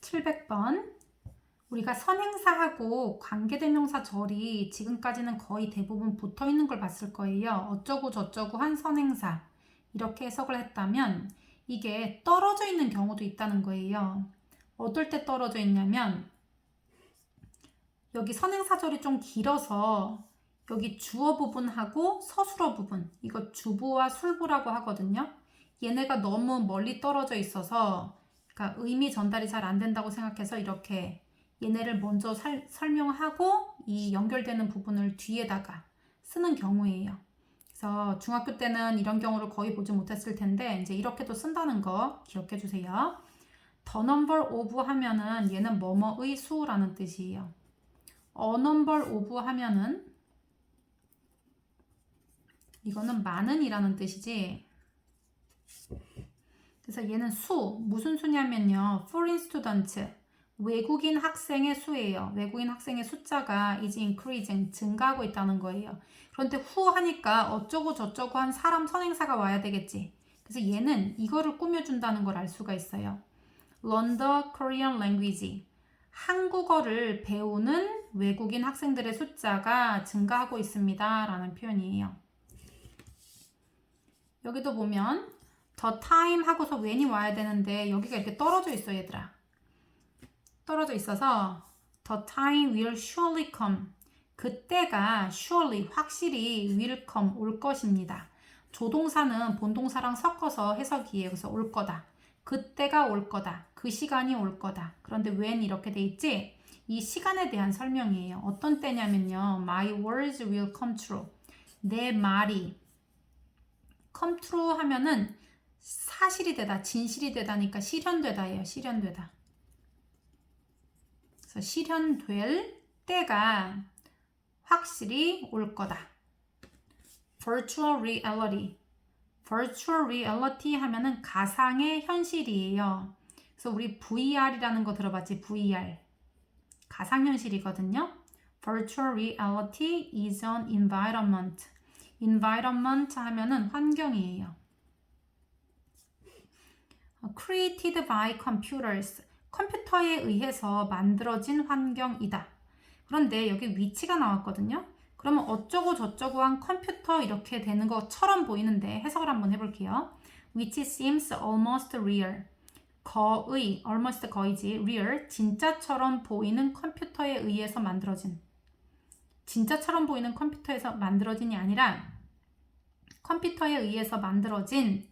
700번. 우리가 선행사하고 관계대명사 절이 지금까지는 거의 대부분 붙어 있는 걸 봤을 거예요. 어쩌고 저쩌고 한 선행사. 이렇게 해석을 했다면 이게 떨어져 있는 경우도 있다는 거예요. 어떨 때 떨어져 있냐면 여기 선행사절이 좀 길어서 여기 주어 부분하고 서술어 부분, 이거 주부와 술부라고 하거든요. 얘네가 너무 멀리 떨어져 있어서 그러니까 의미 전달이 잘 안 된다고 생각해서 이렇게 얘네를 먼저 설명하고 이 연결되는 부분을 뒤에다가 쓰는 경우예요. 그래서 중학교 때는 이런 경우를 거의 보지 못했을 텐데 이제 이렇게도 쓴다는 거 기억해 주세요. The number of 하면은 얘는 뭐뭐의 수라는 뜻이에요. A number of 하면은 이거는 많은 이라는 뜻이지. 그래서 얘는 수, 무슨 수냐면요. foreign students, 외국인 학생의 수예요. 외국인 학생의 숫자가 is increasing, 증가하고 있다는 거예요. 그런데 who 하니까 어쩌고 저쩌고 한 사람 선행사가 와야 되겠지. 그래서 얘는 이거를 꾸며준다는 걸 알 수가 있어요. Learn the Korean language. 한국어를 배우는 외국인 학생들의 숫자가 증가하고 있습니다. 라는 표현이에요. 여기도 보면 the time 하고서 when이 와야 되는데 여기가 이렇게 떨어져 있어 얘들아. 떨어져 있어서 the time will surely come. 그때가 surely 확실히 will come 올 것입니다. 조동사는 본동사랑 섞어서 해석이에요. 그래서 올 거다. 그때가 올 거다. 그 시간이 올 거다. 그런데 when 이렇게 돼 있지? 이 시간에 대한 설명이에요. 어떤 때냐면요. My words will come true. 내 말이 come true 하면은 사실이 되다, 진실이 되다니까 실현되다예요. 실현되다. 그래서 실현될 때가 확실히 올 거다. Virtual reality. Virtual reality 하면은 가상의 현실이에요. 그래서 우리 VR이라는 거 들어봤지? VR. 가상현실이거든요. Virtual reality is an environment. environment 하면은 환경이에요. created by computers. 컴퓨터에 의해서 만들어진 환경이다. 그런데 여기 위치가 나왔거든요. 그러면 어쩌고 저쩌고 한 컴퓨터 이렇게 되는 것처럼 보이는데 해석을 한번 해볼게요. Which seems almost real. 거의, almost 거의지, real, 진짜처럼 보이는 컴퓨터에 의해서 만들어진. 진짜처럼 보이는 컴퓨터에서 만들어진이 아니라 컴퓨터에 의해서 만들어진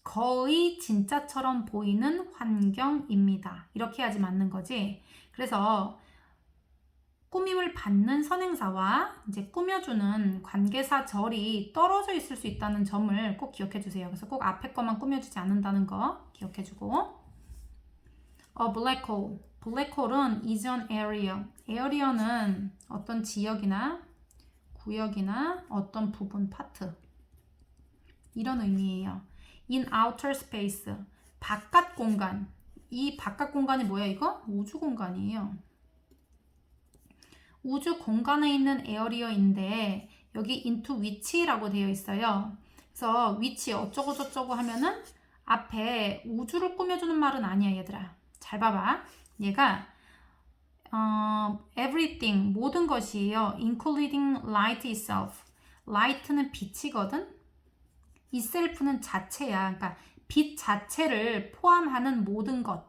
거의 진짜처럼 보이는 환경입니다. 이렇게 해야지 맞는 거지. 그래서 꾸밈을 받는 선행사와 이제 꾸며주는 관계사 절이 떨어져 있을 수 있다는 점을 꼭 기억해 주세요. 그래서 꼭 앞에 것만 꾸며주지 않는다는 거 기억해 주고. A black hole. black hole은 is an area. area는 어떤 지역이나 구역이나 어떤 부분, 파트. 이런 의미예요. In outer space. 바깥 공간. 이 바깥 공간이 뭐야 이거? 우주 공간이에요. 우주 공간에 있는 에어리어인데 여기 into which라고 되어 있어요. 그래서 which 어쩌고 저쩌고 하면은 앞에 우주를 꾸며주는 말은 아니야 얘들아. 잘 봐봐. 얘가 everything 모든 것이에요. including light itself. light는 빛이거든. itself는 자체야. 그러니까 빛 자체를 포함하는 모든 것.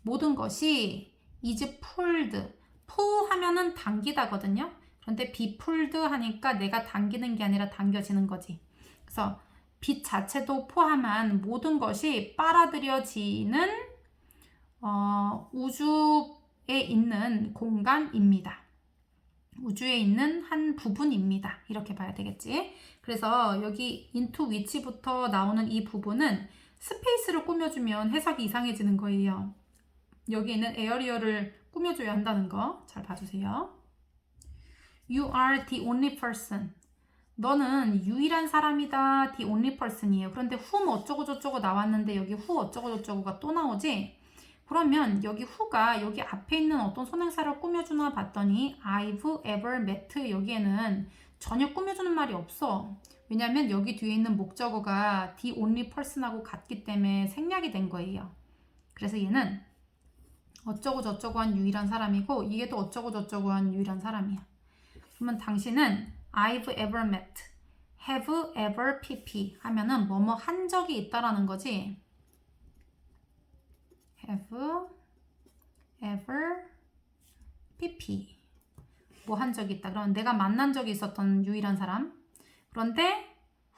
모든 것이 is pulled. pull 하면은 당기다거든요. 그런데 be pulled 하니까 내가 당기는 게 아니라 당겨지는 거지. 그래서 빛 자체도 포함한 모든 것이 빨아들여지는 우주에 있는 공간입니다. 우주에 있는 한 부분입니다. 이렇게 봐야 되겠지. 그래서 여기 into which부터 나오는 이 부분은 스페이스를 꾸며주면 해석이 이상해지는 거예요. 여기 있는 에어리어를 꾸며줘야 한다는 거 잘 봐주세요. You are the only person. 너는 유일한 사람이다. The only person이에요. 그런데 whom 어쩌고 저쩌고 나왔는데 여기 who 어쩌고 저쩌고가 또 나오지? 그러면 여기 who가 여기 앞에 있는 어떤 선행사를 꾸며주나 봤더니 I've ever met 여기에는 전혀 꾸며주는 말이 없어. 왜냐면 여기 뒤에 있는 목적어가 the only person하고 같기 때문에 생략이 된 거예요. 그래서 얘는 어쩌고 저쩌고 한 유일한 사람이고 이게 또 어쩌고 저쩌고 한 유일한 사람이야. 그러면 당신은 I've ever met, have ever pp 하면은 뭐뭐 한 적이 있다라는 거지. have ever pp 뭐 한 적이 있다. 그러면 내가 만난 적이 있었던 유일한 사람. 그런데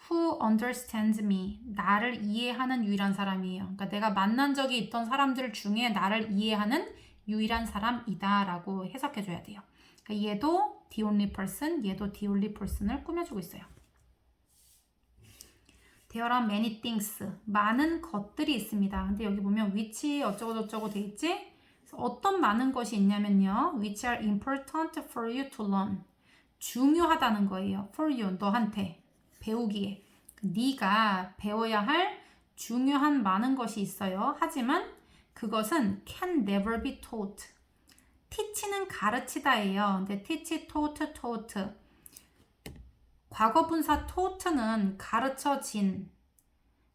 who understands me 나를 이해하는 유일한 사람이에요. 그러니까 내가 만난 적이 있던 사람들 중에 나를 이해하는 유일한 사람이다 라고 해석해 줘야 돼요. 그러니까 얘도 the only person, 얘도 the only person을 꾸며주고 있어요. There are many things 많은 것들이 있습니다. 근데 여기 보면 which 어쩌고 저쩌고 돼 있지? 어떤 많은 것이 있냐면요. which are important for you to learn. 중요하다는 거예요. for you, 너한테 배우기에. 네가 배워야 할 중요한 많은 것이 있어요. 하지만 그것은 can never be taught. teach는 가르치다예요. 근데 teach, taught. 과거분사 taught는 가르쳐진.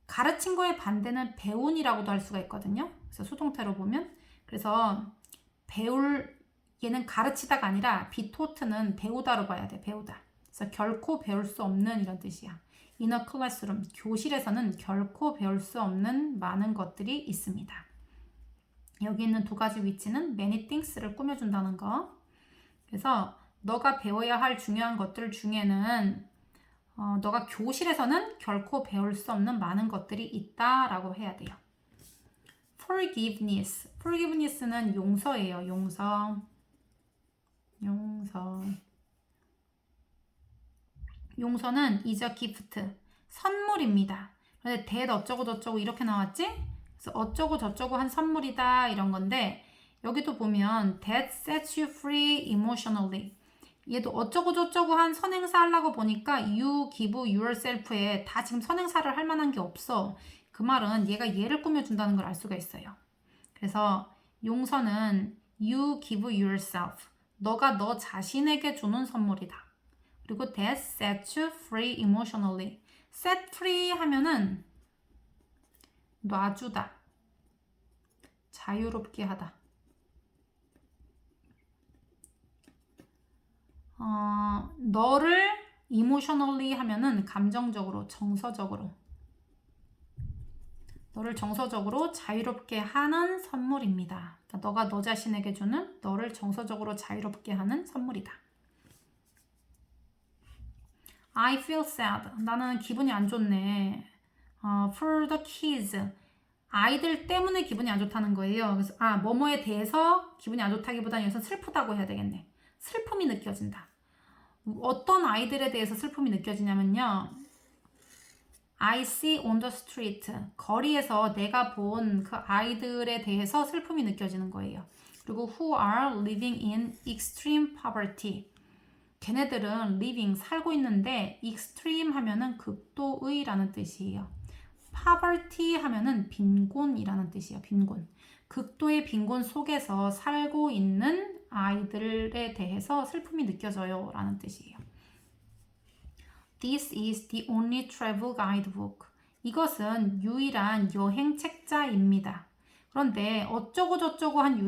가르친 거의 반대는 배운이라고도 할 수가 있거든요. 그래서 수동태로 보면. 그래서 배울 얘는 가르치다가 아니라 be taught는 배우다로 봐야 돼. 배우다. 그래서 결코 배울 수 없는 이런 뜻이야. In a classroom, 교실에서는 결코 배울 수 없는 많은 것들이 있습니다. 여기 있는 두 가지 위치는 many things를 꾸며준다는 거. 그래서 너가 배워야 할 중요한 것들 중에는 너가 교실에서는 결코 배울 수 없는 많은 것들이 있다라고 해야 돼요. Forgiveness는 용서예요. 용서는 is a gift, 선물입니다. 그런데 that 어쩌고 저쩌고 이렇게 나왔지? 그래서 어쩌고 저쩌고 한 선물이다 이런 건데 여기도 보면 that sets you free emotionally. 얘도 어쩌고 저쩌고 한 선행사 하려고 보니까 you give yourself에 다 지금 선행사를 할 만한 게 없어. 그 말은 얘가 얘를 꾸며준다는 걸 알 수가 있어요. 그래서 용서는 you give yourself. 너가 너 자신에게 주는 선물이다. 그리고 that sets you free emotionally. set free 하면은 놔주다. 자유롭게 하다. 너를 emotionally 하면은 감정적으로, 정서적으로. 너를 정서적으로 자유롭게 하는 선물입니다. 그러니까 너가 너 자신에게 주는 너를 정서적으로 자유롭게 하는 선물이다. I feel sad. 나는 기분이 안 좋네. For the kids. 아이들 때문에 기분이 안 좋다는 거예요. 그래서 뭐뭐에 대해서 기분이 안 좋다기보다는 여기서 슬프다고 해야 되겠네. 슬픔이 느껴진다. 어떤 아이들에 대해서 슬픔이 느껴지냐면요. I see on the street. 거리에서 내가 본 그 아이들에 대해서 슬픔이 느껴지는 거예요. 그리고 who are living in extreme poverty. 걔네들은 living, 살고 있는데 extreme 하면은 극도의라는 뜻이에요. poverty 하면은 빈곤이라는 뜻이에요. 빈곤. 극도의 빈곤 속에서 살고 있는 아이들에 대해서 슬픔이 느껴져요 라는 뜻이에요. This is the only travel guidebook. 이것은 유일한 여행 책자입니다. 그런데 어쩌고 저쩌고 한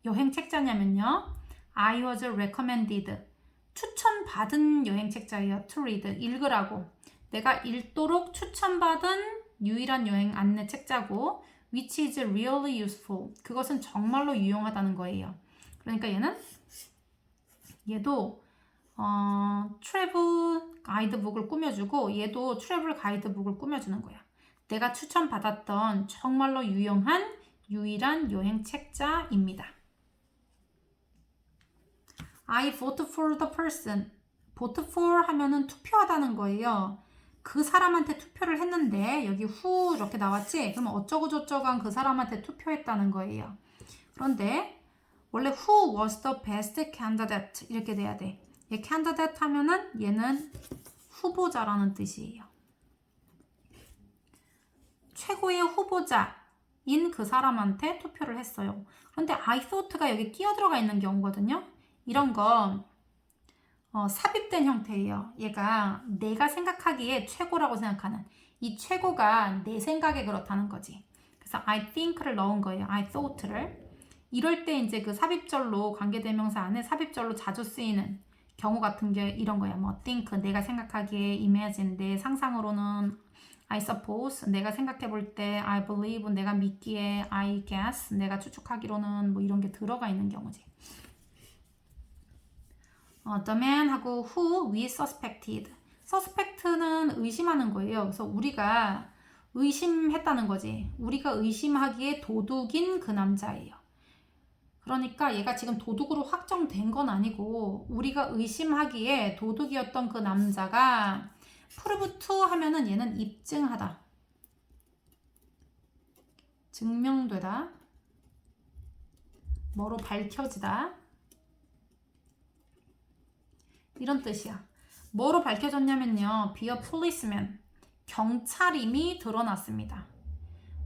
여행 책자냐면요. I was recommended. 추천받은 여행 책자예요. To read. 읽으라고. 내가 읽도록 추천받은 유일한 여행 안내 책자고 which is really useful. 그것은 정말로 유용하다는 거예요. 그러니까 얘도 트래블 가이드북을 꾸며주고 얘도 트래블 가이드북을 꾸며주는 거야. 내가 추천받았던 정말로 유용한 유일한 여행 책자입니다. I vote for the person. vote for 하면은 투표하다는 거예요. 그 사람한테 투표를 했는데 여기 who 이렇게 나왔지? 그러면 어쩌고 저쩌고 한 그 사람한테 투표했다는 거예요. 그런데 원래 who was the best candidate 이렇게 돼야 돼. 얘 candidate 하면은 얘는 후보자라는 뜻이에요. 최고의 후보자인 그 사람한테 투표를 했어요. 그런데 I thought가 여기 끼어들어가 있는 경우거든요. 이런 거 삽입된 형태예요. 얘가 내가 생각하기에 최고라고 생각하는 이 최고가 내 생각에 그렇다는 거지. 그래서 I think를 넣은 거예요. I thought를. 이럴 때 이제 그 삽입절로 관계대명사 안에 삽입절로 자주 쓰이는 경우 같은 게 이런 거야. 뭐 think 내가 생각하기에, imagine 내 상상으로는, I suppose 내가 생각해 볼 때, I believe 내가 믿기에, I guess 내가 추측하기로는 뭐 이런 게 들어가 있는 경우지. The man하고 who we suspected. suspect는 의심하는 거예요. 그래서 우리가 의심했다는 거지. 우리가 의심하기에 도둑인 그 남자예요. 그러니까 얘가 지금 도둑으로 확정된 건 아니고 우리가 의심하기에 도둑이었던 그 남자가 prove to 하면은 얘는 입증하다. 증명되다. 뭐로 밝혀지다. 이런 뜻이야. 뭐로 밝혀졌냐면요. be a policeman. 경찰임이 드러났습니다.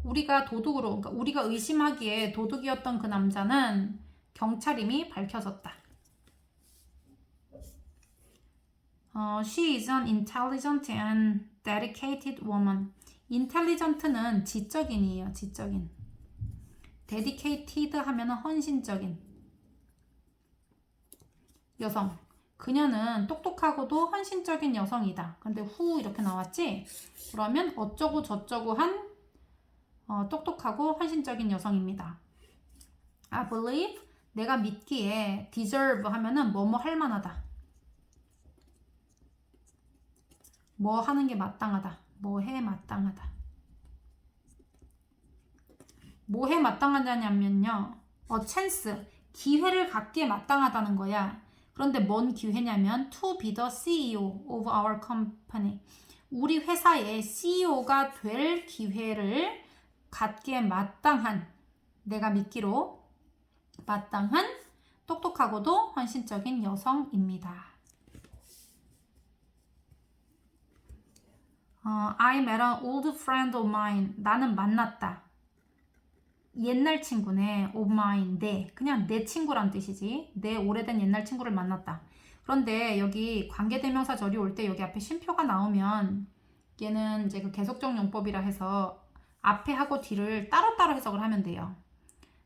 우리가 도둑으로, 그러니까 우리가 의심하기에 도둑이었던 그 남자는 경찰임이 밝혀졌다. She is an intelligent and dedicated woman. intelligent는 지적인이에요. 지적인. dedicated 하면은 헌신적인. 여성. 그녀는 똑똑하고도 헌신적인 여성이다. 근데 who 이렇게 나왔지? 그러면 어쩌고 저쩌고 한 똑똑하고 헌신적인 여성입니다. I believe 내가 믿기에 deserve 하면은 뭐뭐 할 만하다. 뭐 하는 게 마땅하다. 뭐해 마땅하다. 뭐해 마땅하다냐면요. chance 기회를 갖기에 마땅하다는 거야. 그런데 뭔 기회냐면 to be the CEO of our company. 우리 회사의 CEO가 될 기회를 갖기에 마땅한, 내가 믿기로 마땅한 똑똑하고도 헌신적인 여성입니다. I met an old friend of mine. 나는 만났다. 옛날 친구네. of mine. 그냥 내 친구란 뜻이지. 내 오래된 옛날 친구를 만났다. 그런데 여기 관계대명사절이 올 때 여기 앞에 쉼표가 나오면 얘는 이제 그 계속적 용법이라 해서 앞에 하고 뒤를 따로따로 해석을 하면 돼요.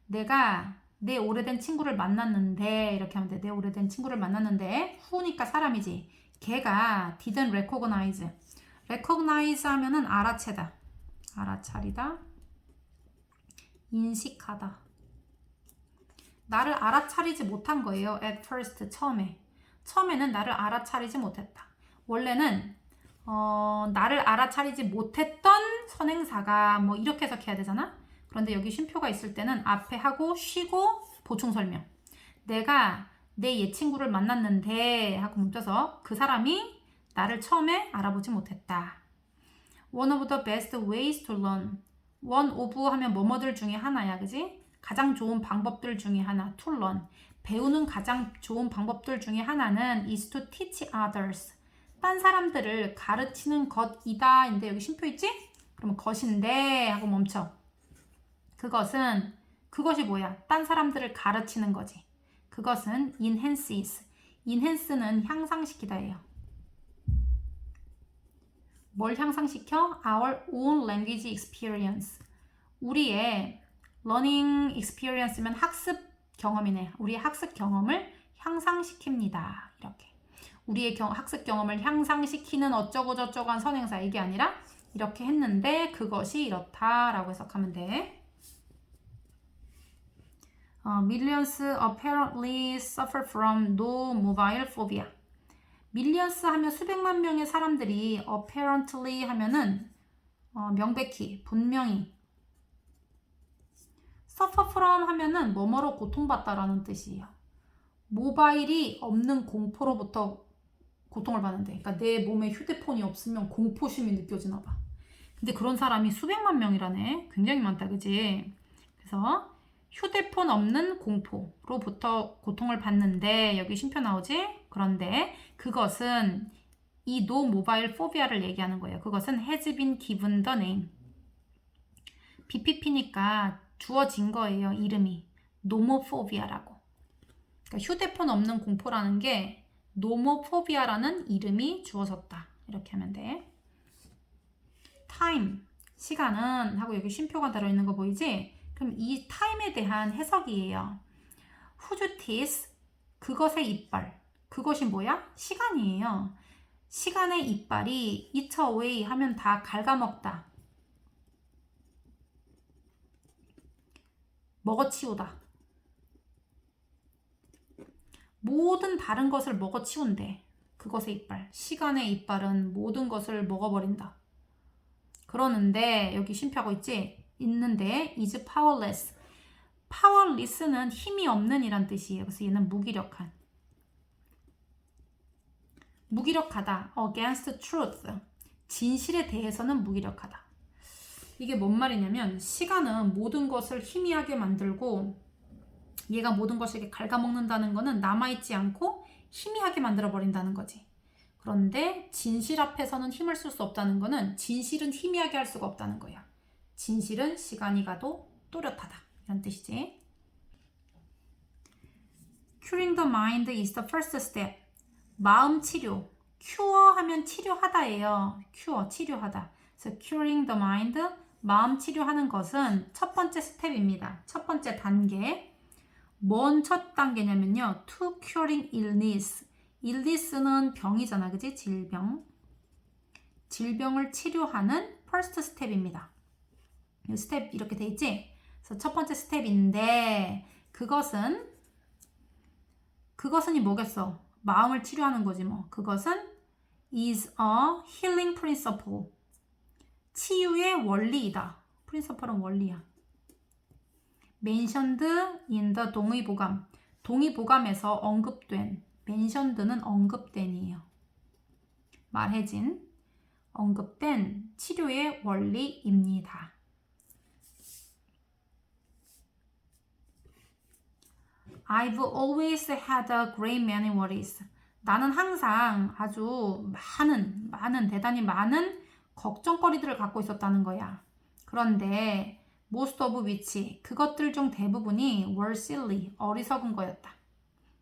내가 내 오래된 친구를 만났는데 이렇게 하면 돼. 내 오래된 친구를 만났는데 who니까 사람이지. 걔가 didn't recognize. recognize 하면은 알아채다. 알아차리다. 인식하다. 나를 알아차리지 못한 거예요. at first 처음에. 처음에는 나를 알아차리지 못했다. 원래는 나를 알아차리지 못했던 선행사가 뭐 이렇게 해석해야 되잖아. 그런데 여기 쉼표가 있을 때는 앞에 하고 쉬고 보충 설명. 내가 내 옛 친구를 만났는데 하고 뭉쳐서 그 사람이 나를 처음에 알아보지 못했다. One of the best ways to learn. one of 하면 뭐뭐들 중에 하나야. 그지? 가장 좋은 방법들 중에 하나. to learn. 배우는 가장 좋은 방법들 중에 하나는 is to teach others. 딴 사람들을 가르치는 것이다. 인데 여기 쉼표 있지? 그러면 것인데 하고 멈춰. 그것이 뭐야? 딴 사람들을 가르치는 거지. 그것은 enhances. enhance는 향상시키다예요. 뭘 향상시켜? Our own language experience. 우리의 learning experience면 학습 경험이네. 우리의 학습 경험을 향상시킵니다. 이렇게. 우리의 학습 경험을 향상시키는 어쩌고저쩌고한 선행사 이게 아니라 이렇게 했는데 그것이 이렇다라고 해석하면 돼. Millions apparently suffer from no mobile phobia. millions 하면 수백만 명의 사람들이 apparently 하면은 명백히, 분명히 suffer from 하면은 뭐뭐로 고통받다라는 뜻이에요. 모바일이 없는 공포로부터 고통을 받는데, 그러니까 내 몸에 휴대폰이 없으면 공포심이 느껴지나 봐. 근데 그런 사람이 수백만 명이라네. 굉장히 많다, 그지? 그래서 휴대폰 없는 공포로부터 고통을 받는데 여기 쉼표 나오지? 그런데 그것은 이 no mobile phobia를 얘기하는 거예요. 그것은 has been given the name. BPP니까 주어진 거예요. 이름이. nomophobia라고. 그러니까 휴대폰 없는 공포라는 게 nomophobia라는 이름이 주어졌다. 이렇게 하면 돼. time, 시간은 하고 여기 쉼표가 들어있는 거 보이지? 그럼 이 time에 대한 해석이에요. 후주티스, 그것의 이빨. 그것이 뭐야? 시간이에요. 시간의 이빨이 eat away 하면 다 갉아먹다. 먹어치우다. 모든 다른 것을 먹어치운대. 그것의 이빨. 시간의 이빨은 모든 것을 먹어버린다. 그러는데 여기 쉼표하고 있는데 is powerless. powerless는 힘이 없는 이란 뜻이에요. 그래서 얘는 무기력한. 무기력하다. against truth. 진실에 대해서는 무기력하다. 이게 뭔 말이냐면 시간은 모든 것을 희미하게 만들고 얘가 모든 것을 이렇게 갉아먹는다는 거는 남아있지 않고 희미하게 만들어버린다는 거지. 그런데 진실 앞에서는 힘을 쓸 수 없다는 거는 진실은 희미하게 할 수가 없다는 거야. 진실은 시간이 가도 또렷하다. 이런 뜻이지. Curing the mind is the first step. 마음 치료. cure 하면 치료하다예요. cure, 치료하다. 그래서 curing the mind, 마음 치료하는 것은 첫 번째 스텝입니다. 첫 번째 단계. 뭔 첫 단계냐면요. to curing illness. illness는 병이잖아. 그지? 질병. 질병을 치료하는 first step입니다. 이 스텝 이렇게 돼 있지? 그래서 첫 번째 스텝인데 그것은 이 뭐겠어? 마음을 치료하는 거지 뭐. 그것은 is a healing principle. 치유의 원리이다. principle은 원리야. mentioned in the 동의보감. 동의보감에서 언급된. mentioned는 언급된이에요. 말해진, 언급된 치료의 원리입니다. I've always had a great many worries. 나는 항상 아주 대단히 많은 걱정거리들을 갖고 있었다는 거야. 그런데 most of which, 그것들 중 대부분이 were silly, 어리석은 거였다.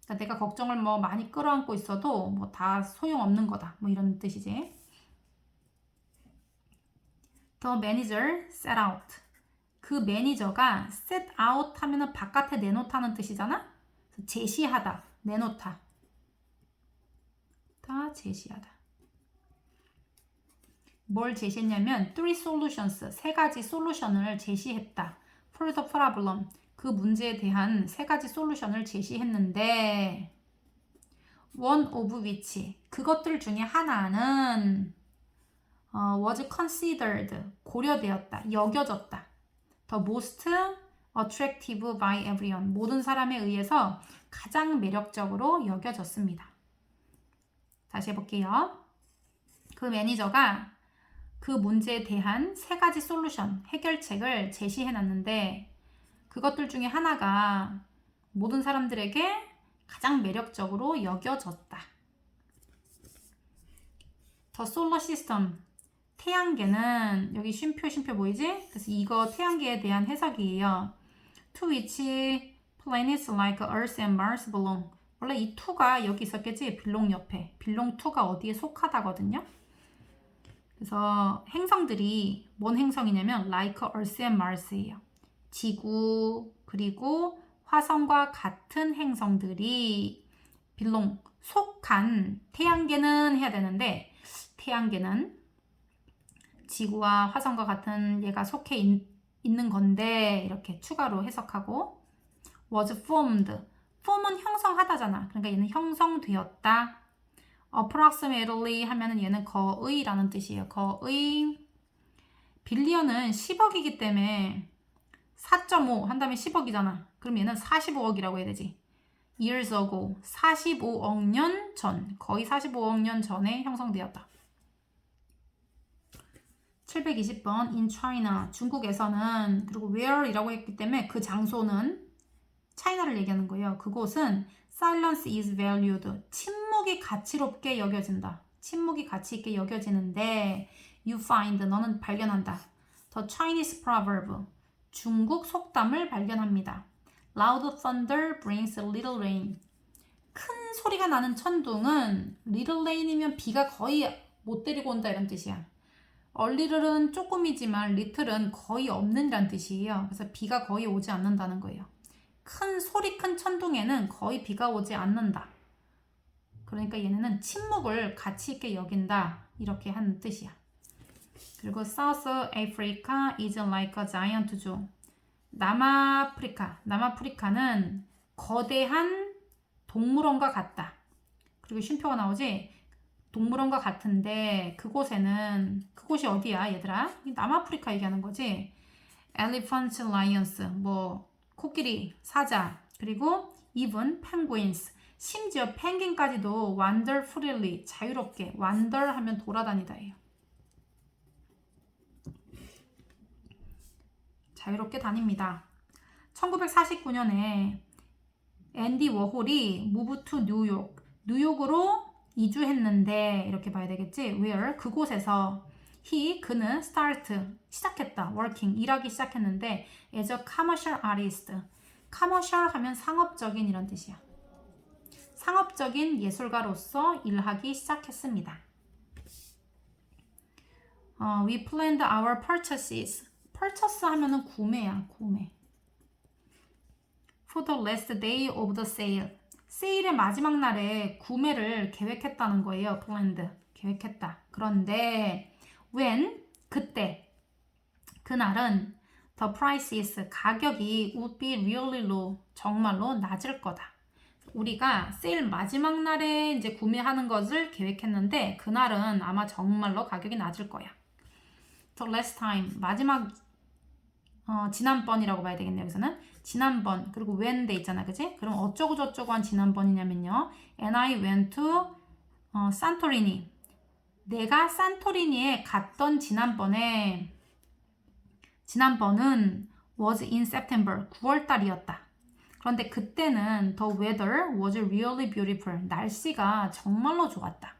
그러니까 내가 걱정을 뭐 많이 끌어안고 있어도 뭐 다 소용없는 거다. 뭐 이런 뜻이지. The manager set out. 그 매니저가 set out 하면은 바깥에 내놓다는 뜻이잖아? 제시하다, 내놓다. 다 제시하다. 뭘 제시했냐면 three solutions, 세 가지 솔루션을 제시했다. for the problem, 그 문제에 대한 세 가지 솔루션을 제시했는데 one of which, 그것들 중에 하나는 was considered, 고려되었다, 여겨졌다. the most attractive by everyone, 모든 사람에 의해서 가장 매력적으로 여겨졌습니다. 다시 해볼게요. 그 매니저가 그 문제에 대한 세 가지 솔루션, 해결책을 제시해놨는데 그것들 중에 하나가 모든 사람들에게 가장 매력적으로 여겨졌다. The solar system, 태양계는 여기 쉼표 보이지? 그래서 이거 태양계에 대한 해석이에요. To which planets like Earth and Mars belong. 원래 이 to가 여기 있었겠지? belong 옆에. belong to가 어디에 속하다거든요. 그래서 행성들이 뭔 행성이냐면 like Earth and Mars예요. 지구 그리고 화성과 같은 행성들이 belong, 속한, 태양계는 해야 되는데 태양계는 지구와 화성과 같은 얘가 속해 있는 건데 이렇게 추가로 해석하고 was formed. form은 형성하다잖아. 그러니까 얘는 형성되었다. approximately 하면은 얘는 거의라는 뜻이에요. 거의. 빌리언은 10억이기 때문에 4.5 한 다음에 10억이잖아. 그럼 얘는 45억이라고 해야 되지. years ago, 45억 년 전, 거의 45억 년 전에 형성되었다. 720번 in China, 중국에서는, 그리고 where이라고 했기 때문에 그 장소는 차이나를 얘기하는 거예요. 그곳은 silence is valued, 침묵이 가치롭게 여겨진다. 침묵이 가치 있게 여겨지는데 you find, 너는 발견한다. The Chinese proverb, 중국 속담을 발견합니다. Loud thunder brings little rain. 큰 소리가 나는 천둥은 little rain이면 비가 거의 못 데리고 온다 이런 뜻이야. 얼리를은 조금이지만 리틀은 거의 없는이란 뜻이에요. 그래서 비가 거의 오지 않는다는 거예요. 큰 소리 큰 천둥에는 거의 비가 오지 않는다. 그러니까 얘네는 침묵을 가치 있게 여긴다. 이렇게 하는 뜻이야. 그리고 South Africa is like a giant zoo. 남아프리카는 거대한 동물원과 같다. 그리고 쉼표가 나오지? 동물원과 같은데 그곳이 어디야 얘들아? 남아프리카 얘기하는 거지. Elephants, lions, 뭐 코끼리, 사자, 그리고 even penguins, 심지어 펭귄까지도 wander freely, 자유롭게, wander 하면 돌아다니다예요. 자유롭게 다닙니다. 1949년에 앤디 워홀이 move to 뉴욕으로 이주했는데 이렇게 봐야 되겠지? where 그곳에서 그는 시작했다. working 일하기 시작했는데 as a commercial artist. commercial 하면 상업적인 이런 뜻이야. 상업적인 예술가로서 일하기 시작했습니다. We planned our purchases. purchase 하면은 구매야, 구매. For the last day of the sale. 세일의 마지막 날에 구매를 계획했다는 거예요. planned. 계획했다. 그런데 그때 그날은 the prices 가격이 would be really low. 정말로 낮을 거다. 우리가 세일 마지막 날에 이제 구매하는 것을 계획했는데 그날은 아마 정말로 가격이 낮을 거야. The last time 마지막 지난번이라고 봐야 되겠네요. 여기서는 지난번 그리고 when 돼 있잖아, 그치? 그럼 어쩌고 저쩌고 한 지난번이냐면요. And I went to 산토리니. 내가 산토리니에 갔던 지난번은 was in September 9월달이었다. 그런데 그때는 the weather was really beautiful. 날씨가 정말로 좋았다.